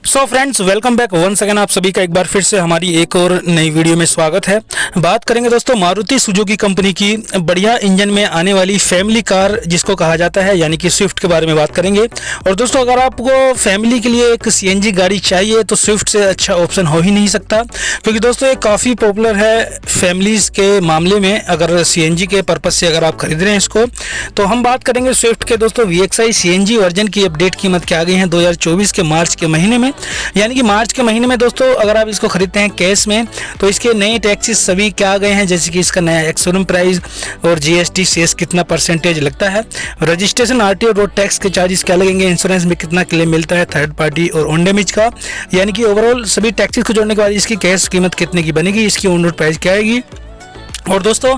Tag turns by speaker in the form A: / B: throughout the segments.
A: सो friends, welcome back once again. आप सभी का एक बार फिर से हमारी एक और नई वीडियो में स्वागत है। बात करेंगे दोस्तों मारुति सुजुकी कंपनी की बढ़िया इंजन में आने वाली फैमिली कार जिसको कहा जाता है, यानी कि स्विफ्ट के बारे में बात करेंगे। और दोस्तों अगर आपको फैमिली के लिए एक सीएनजी गाड़ी चाहिए तो स्विफ्ट से अच्छा ऑप्शन हो ही नहीं सकता, क्योंकि दोस्तों ये काफ़ी पॉपुलर है फैमिलीज़ के मामले में। अगर सीएनजी के पर्पज़ से अगर आप खरीद रहे हैं इसको, तो हम बात करेंगे स्विफ्ट के दोस्तों VXI सीएनजी वर्जन की अपडेट कीमत क्या आ गई है 2024 के मार्च के महीने में। यानी कि मार्च के महीने में दोस्तों अगर आप इसको खरीदते हैं कैश में तो इसके नए टैक्सेस सभी क्या आ गए हैं, जैसे कि इसका नया एक्स-शोरूम प्राइस और जीएसटी सेस कितना परसेंटेज लगता है, रजिस्ट्रेशन आरटीओ रोड टैक्स के चार्जेस क्या लगेंगे, इंश्योरेंस में कितना क्लेम मिलता है, थर्ड पार्टी और ऑन डैमेज का, यानी कि ओवरऑल सभी टैक्सेस को जोड़ने के बाद इसकी कैश कीमत कितने की बनेगी, इसकी ऑन रोड प्राइस क्या आएगी। और दोस्तों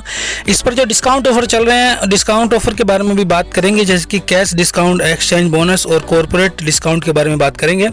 A: इस पर जो डिस्काउंट ऑफर चल रहे हैं, डिस्काउंट ऑफर के बारे में भी बात करेंगे, जैसे कि कैश डिस्काउंट, एक्सचेंज बोनस और कॉर्पोरेट डिस्काउंट के बारे में बात करेंगे।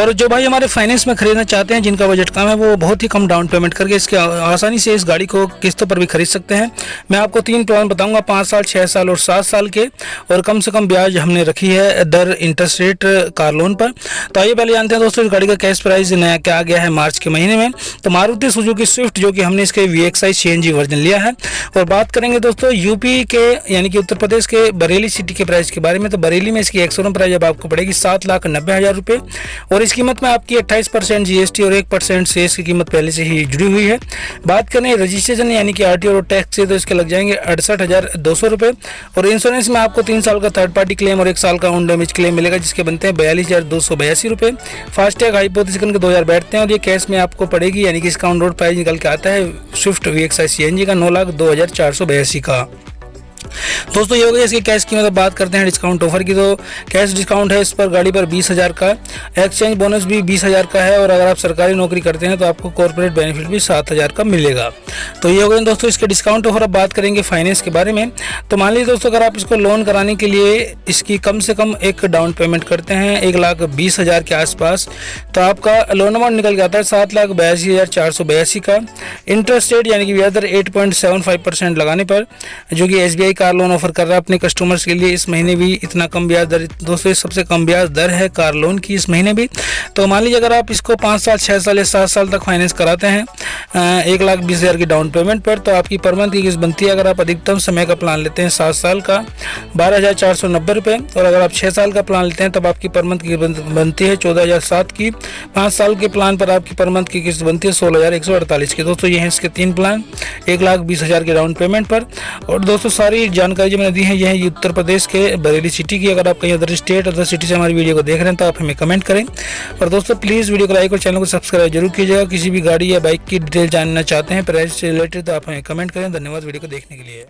A: और जो भाई हमारे फाइनेंस में खरीदना चाहते हैं, जिनका बजट कम है, वो बहुत ही कम डाउन पेमेंट करके इसके आसानी से इस गाड़ी को किस्तों पर भी खरीद सकते हैं। मैं आपको 3 प्लान बताऊंगा, 5 साल, 6 साल और 7 साल के, और कम से कम ब्याज हमने रखी है दर इंटरेस्ट रेट कार लोन पर। तो आइए पहले जानते हैं दोस्तों इस गाड़ी का कैश प्राइस नया क्या आ गया है मार्च के महीने में। तो मारुति सुजुकी स्विफ्ट, जो कि हमने इसके VXI CNG वर्जन लिया है। और बात करेंगे दोस्तों यूपी के यानी कि उत्तर प्रदेश के बरेली सिटी के प्राइस के बारे में। तो बरेली में इसकी एक्स-शोरूम प्राइस अब आपको पड़ेगी 7,90,000 रुपये, और इस कीमत में आपकी 28% जीएसटी और 1% सेस की कीमत पहले से ही जुड़ी हुई है। बात करें रजिस्ट्रेशन यानी कि आरटीओ और टैक्स से, तो इसके लग जाएंगे 68,200 रुपये। और इंश्योरेंस में आपको 3 साल का थर्ड पार्टी क्लेम और 1 साल का ऑन डैमेज क्लेम मिलेगा, जिसके बनते हैं 42,282 रुपये। फास्टैग हाइपोथेटिकल के 2000 बैठते हैं, और ये कैश में आपको पड़ेगी, यानी कि इसका ऑन रोड प्राइस निकल के आता है स्विफ्ट VXI CNG का 9,02,482 का। दोस्तों ये हो गई इसकी कैश कीमत। अब बात करते हैं डिस्काउंट ऑफर की। तो कैश डिस्काउंट है इस पर गाड़ी पर 20,000 का, एक्सचेंज बोनस भी 20,000 का है, और अगर आप सरकारी नौकरी करते हैं तो आपको कॉर्पोरेट बेनिफिट भी 7,000 का मिलेगा। तो ये हो गए दोस्तों इसके डिस्काउंट ऑफर। अब बात करेंगे फाइनेंस के बारे में। तो मान लीजिए दोस्तों अगर आप इसको लोन कराने के लिए इसकी कम से कम एक डाउन पेमेंट करते हैं 1,20,000 के आसपास, तो आपका लोन अमाउंट निकल के आता है 7,82,482 का। इंटरेस्ट रेट यानी कि ब्याज दर 8.75% लगाने पर, जो कि SBI कार लोन ऑफर कर रहा है अपने कस्टमर्स के लिए इस महीने भी इतना कम ब्याज दर। दोस्तों ये सबसे कम ब्याज दर है कार लोन की इस महीने भी। तो मान लीजिए अगर आप इसको 5 साल, 6 साल या 7 साल तक फाइनेंस कराते हैं 1,20,000 की डाउन पेमेंट पर, तो आपकी पर मंथ की किस्त बनती है, अगर आप अधिकतम समय का प्लान लेते हैं 7 साल का, 12,490 रुपये। और अगर आप 6 साल का प्लान लेते हैं तब आपकी पर मंथ की बनती है 14,007 की। 5 साल के प्लान पर आपकी पर मंथ की किस्त बनती है 16,148 की। दोस्तों ये हैं इसके 3 प्लान 1,20,000 के डाउन पेमेंट पर। और दोस्तों सारी जानकारी जो मैंने दी है यह है उत्तर प्रदेश के बरेली सिटी की। अगर आप कहीं अदर स्टेट, अदर सिटी से हमारी वीडियो को देख रहे हैं तो आप हमें कमेंट करें। और दोस्तों प्लीज़ वीडियो को लाइक और चैनल को सब्सक्राइब जरूर कीजिएगा। किसी भी गाड़ी या बाइक की डिटेल जानना चाहते हैं प्राइस से रिलेटेड तो आप हमें कमेंट करें। धन्यवाद वीडियो को देखने के लिए।